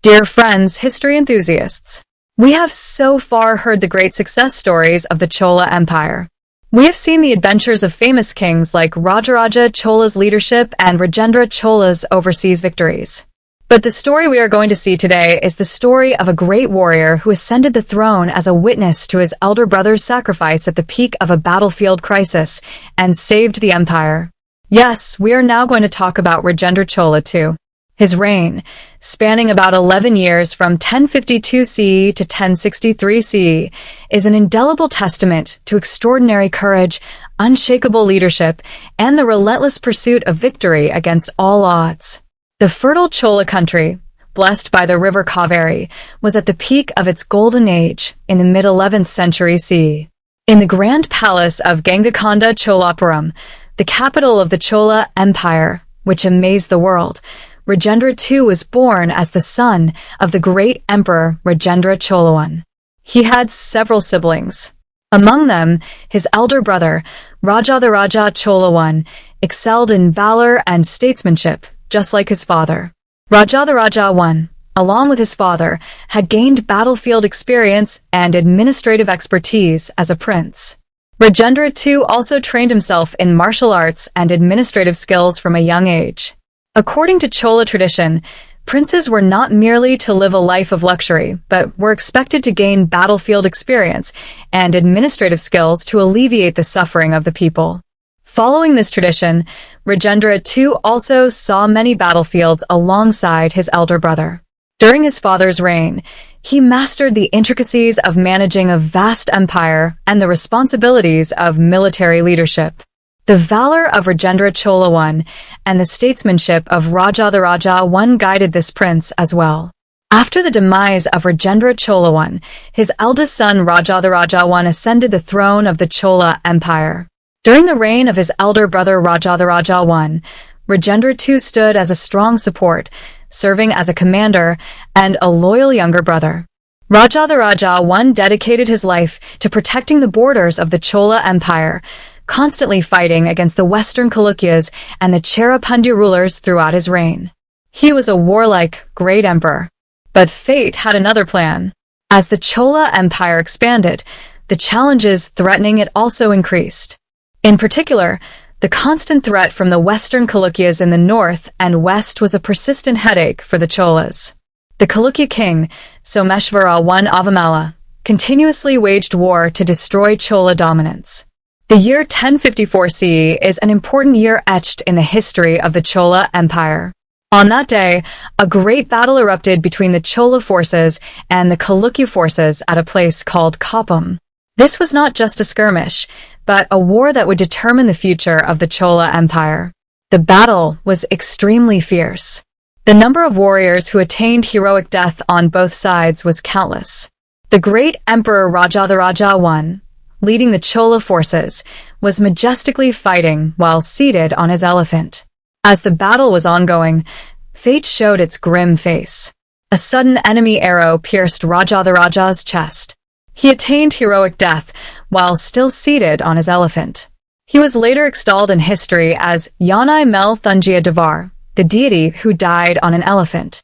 Dear friends, history enthusiasts, we have so far heard the great success stories of the Chola Empire. We have seen the adventures of famous kings like Rajadhiraja Chola's leadership and Rajendra Chola's overseas victories. But the story we are going to see today is the story of a great warrior who ascended the throne as a witness to his elder brother's sacrifice at the peak of a battlefield crisis and saved the empire. Yes, we are now going to talk about Rajendra Chola II. His reign, spanning about 11 years from 1052 CE to 1063 CE, is an indelible testament to extraordinary courage, unshakable leadership, and the relentless pursuit of victory against all odds. The fertile Chola country, blessed by the river Kaveri, was at the peak of its golden age in the mid-11th century CE. In the grand palace of Gangakanda Cholapuram, the capital of the Chola Empire, which amazed the world, Rajendra II was born as the son of the great emperor Rajendra Chola I. He had several siblings. Among them, his elder brother, Rajadhiraja Chola I, excelled in valor and statesmanship, just like his father. Rajadhiraja I, along with his father, had gained battlefield experience and administrative expertise as a prince. Rajendra II also trained himself in martial arts and administrative skills from a young age. According to Chola tradition, princes were not merely to live a life of luxury, but were expected to gain battlefield experience and administrative skills to alleviate the suffering of the people. Following this tradition, Rajendra II also saw many battlefields alongside his elder brother. During his father's reign, he mastered the intricacies of managing a vast empire and the responsibilities of military leadership. The valor of Rajendra Chola I and the statesmanship of Rajadhiraja I guided this prince as well. After the demise of Rajendra Chola I, his eldest son Rajadhiraja I ascended the throne of the Chola Empire. During the reign of his elder brother Rajadhiraja I, Rajendra II stood as a strong support, serving as a commander and a loyal younger brother. Rajadhiraja I dedicated his life to protecting the borders of the Chola Empire, constantly fighting against the Western Chalukyas and the Cherapandi rulers throughout his reign. He was a warlike, great emperor. But fate had another plan. As the Chola Empire expanded, the challenges threatening it also increased. In particular, the constant threat from the Western Chalukyas in the north and west was a persistent headache for the Cholas. The Chalukya king, Someshvara I Avamala, continuously waged war to destroy Chola dominance. The year 1054 CE is an important year etched in the history of the Chola Empire. On that day, a great battle erupted between the Chola forces and the Chalukya forces at a place called Koppam. This was not just a skirmish, but a war that would determine the future of the Chola Empire. The battle was extremely fierce. The number of warriors who attained heroic death on both sides was countless. The great emperor Rajadhiraja I, leading the Chola forces, was majestically fighting while seated on his elephant. As the battle was ongoing, fate showed its grim face. A sudden enemy arrow pierced Rajadhiraja's chest. He attained heroic death while still seated on his elephant. He was later extolled in history as Yanai Mel Thunjia Devar, the deity who died on an elephant.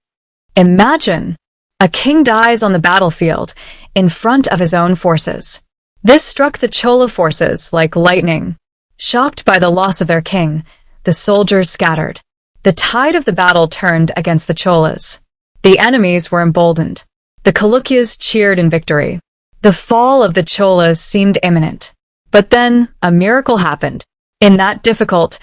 Imagine! A king dies on the battlefield, in front of his own forces. This struck the Chola forces like lightning. Shocked by the loss of their king, the soldiers scattered. The tide of the battle turned against the Cholas. The enemies were emboldened. The Chalukyas cheered in victory. The fall of the Cholas seemed imminent. But then, a miracle happened. In that difficult,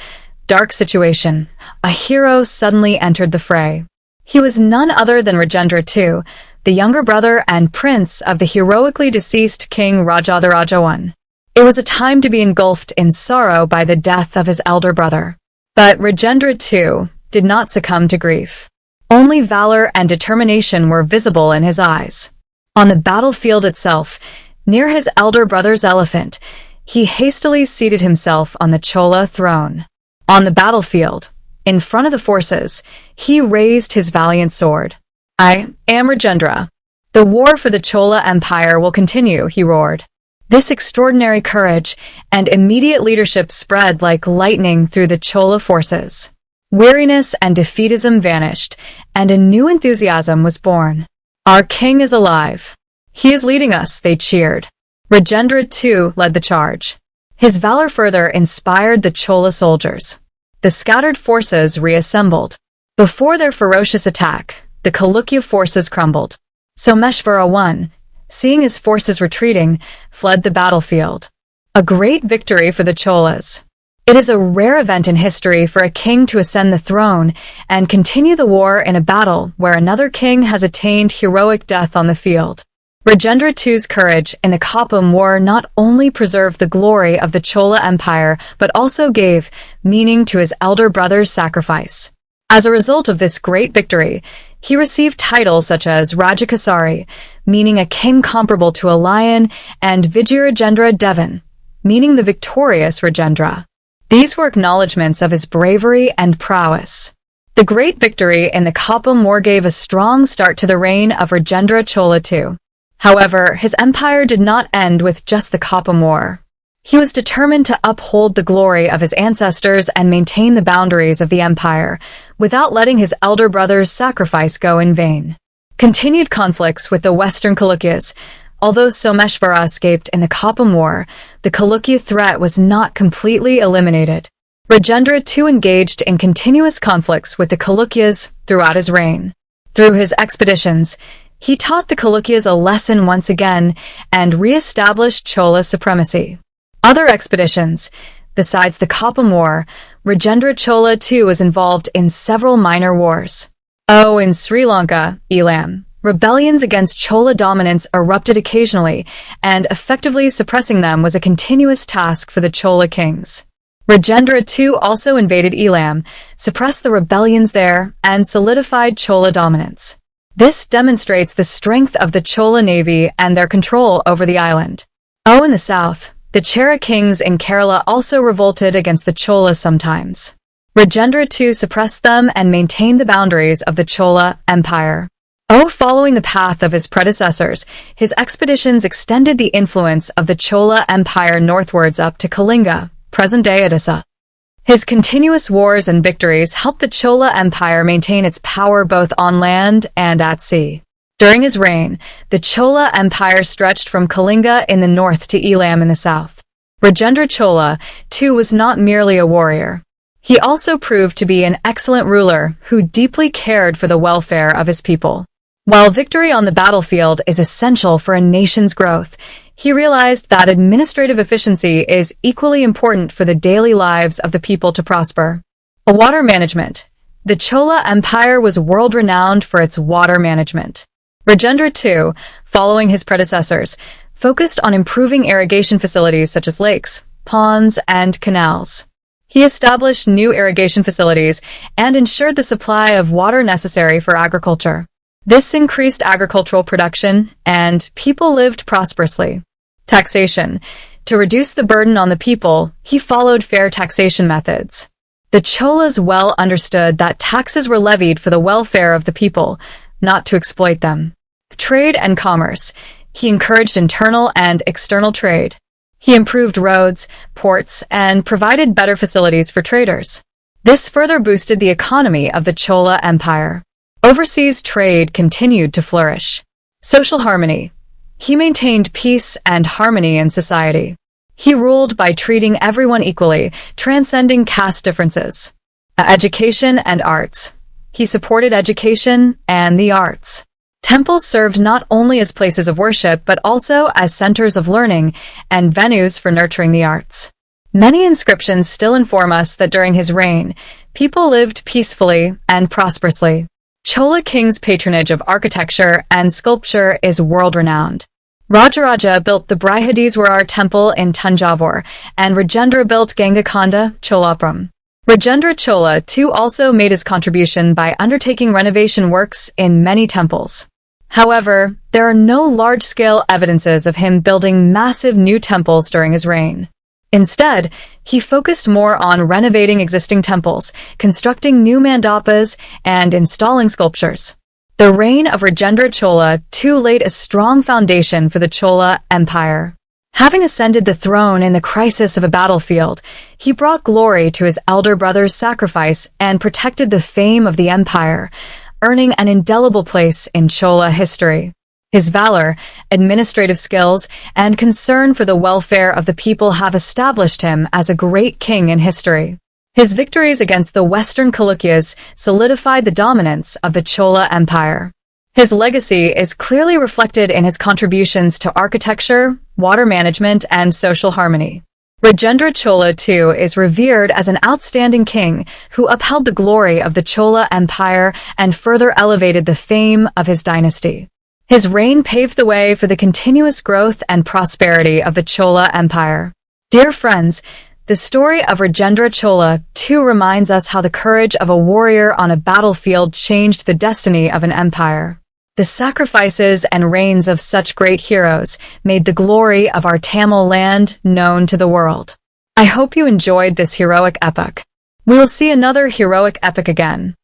dark situation, a hero suddenly entered the fray. He was none other than Rajendra II, the younger brother and prince of the heroically deceased king Rajadhiraja I. It was a time to be engulfed in sorrow by the death of his elder brother. But Rajendra II did not succumb to grief. Only valor and determination were visible in his eyes. On the battlefield itself, near his elder brother's elephant, he hastily seated himself on the Chola throne. On the battlefield, in front of the forces, he raised his valiant sword. I am Rajendra. The war for the Chola Empire will continue, he roared. This extraordinary courage and immediate leadership spread like lightning through the Chola forces. Weariness and defeatism vanished, and a new enthusiasm was born. "Our king is alive. He is leading us," they cheered. Rajendra II led the charge. His valor further inspired the Chola soldiers. The scattered forces reassembled. Before their ferocious attack, the Chalukya forces crumbled. Someshvara I, seeing his forces retreating, fled the battlefield. A great victory for the Cholas. It is a rare event in history for a king to ascend the throne and continue the war in a battle where another king has attained heroic death on the field. Rajendra II's courage in the Koppam War not only preserved the glory of the Chola Empire but also gave meaning to his elder brother's sacrifice. As a result of this great victory, he received titles such as Rajakasari, meaning a king comparable to a lion, and Vijayarajendra Devan, meaning the victorious Rajendra. These were acknowledgments of his bravery and prowess. The great victory in the Koppam War gave a strong start to the reign of Rajendra Chola II. However, his empire did not end with just the Koppam War. He was determined to uphold the glory of his ancestors and maintain the boundaries of the empire, without letting his elder brother's sacrifice go in vain. Continued conflicts with the Western Chalukyas. Although Someshvara escaped in the Koppam War, the Chalukya threat was not completely eliminated. Rajendra II engaged in continuous conflicts with the Chalukyas throughout his reign. Through his expeditions, he taught the Chalukyas a lesson once again and re-established Chola supremacy. Other expeditions. Besides the Koppam War, Rajendra Chola II was involved in several minor wars. In Sri Lanka, Elam, rebellions against Chola dominance erupted occasionally, and effectively suppressing them was a continuous task for the Chola kings. Rajendra II also invaded Elam, suppressed the rebellions there, and solidified Chola dominance. This demonstrates the strength of the Chola navy and their control over the island. In the south, the Chera kings in Kerala also revolted against the Cholas sometimes. Rajendra II suppressed them and maintained the boundaries of the Chola Empire. Following the path of his predecessors, his expeditions extended the influence of the Chola Empire northwards up to Kalinga, present-day Odisha. His continuous wars and victories helped the Chola Empire maintain its power both on land and at sea. During his reign, the Chola Empire stretched from Kalinga in the north to Elam in the south. Rajendra Chola II was not merely a warrior. He also proved to be an excellent ruler who deeply cared for the welfare of his people. While victory on the battlefield is essential for a nation's growth, he realized that administrative efficiency is equally important for the daily lives of the people to prosper. Water management. The Chola Empire was world-renowned for its water management. Rajendra II, following his predecessors, focused on improving irrigation facilities such as lakes, ponds, and canals. He established new irrigation facilities and ensured the supply of water necessary for agriculture. This increased agricultural production, and people lived prosperously. Taxation. To reduce the burden on the people, he followed fair taxation methods. The Cholas well understood that taxes were levied for the welfare of the people, not to exploit them. Trade and commerce. He encouraged internal and external trade. He improved roads, ports, and provided better facilities for traders. This further boosted the economy of the Chola Empire. Overseas trade continued to flourish. Social harmony. He maintained peace and harmony in society. He ruled by treating everyone equally, transcending caste differences. Education and arts. He supported education and the arts. Temples served not only as places of worship but also as centers of learning and venues for nurturing the arts. Many inscriptions still inform us that during his reign, people lived peacefully and prosperously. Chola king's patronage of architecture and sculpture is world-renowned. Rajaraja built the Brihadiswarar temple in Tanjavur, and Rajendra built Gangakonda, Cholapram. Rajendra Chola II also made his contribution by undertaking renovation works in many temples. However, there are no large-scale evidences of him building massive new temples during his reign. Instead, he focused more on renovating existing temples, constructing new mandapas, and installing sculptures. The reign of Rajendra Chola II laid a strong foundation for the Chola Empire. Having ascended the throne in the crisis of a battlefield, he brought glory to his elder brother's sacrifice and protected the fame of the empire, earning an indelible place in Chola history. His valor, administrative skills, and concern for the welfare of the people have established him as a great king in history. His victories against the Western Chalukyas solidified the dominance of the Chola Empire. His legacy is clearly reflected in his contributions to architecture, water management, and social harmony. Rajendra Chola II is revered as an outstanding king who upheld the glory of the Chola Empire and further elevated the fame of his dynasty. His reign paved the way for the continuous growth and prosperity of the Chola Empire. Dear friends, the story of Rajendra Chola II reminds us how the courage of a warrior on a battlefield changed the destiny of an empire. The sacrifices and reigns of such great heroes made the glory of our Tamil land known to the world. I hope you enjoyed this heroic epic. We will see another heroic epic again.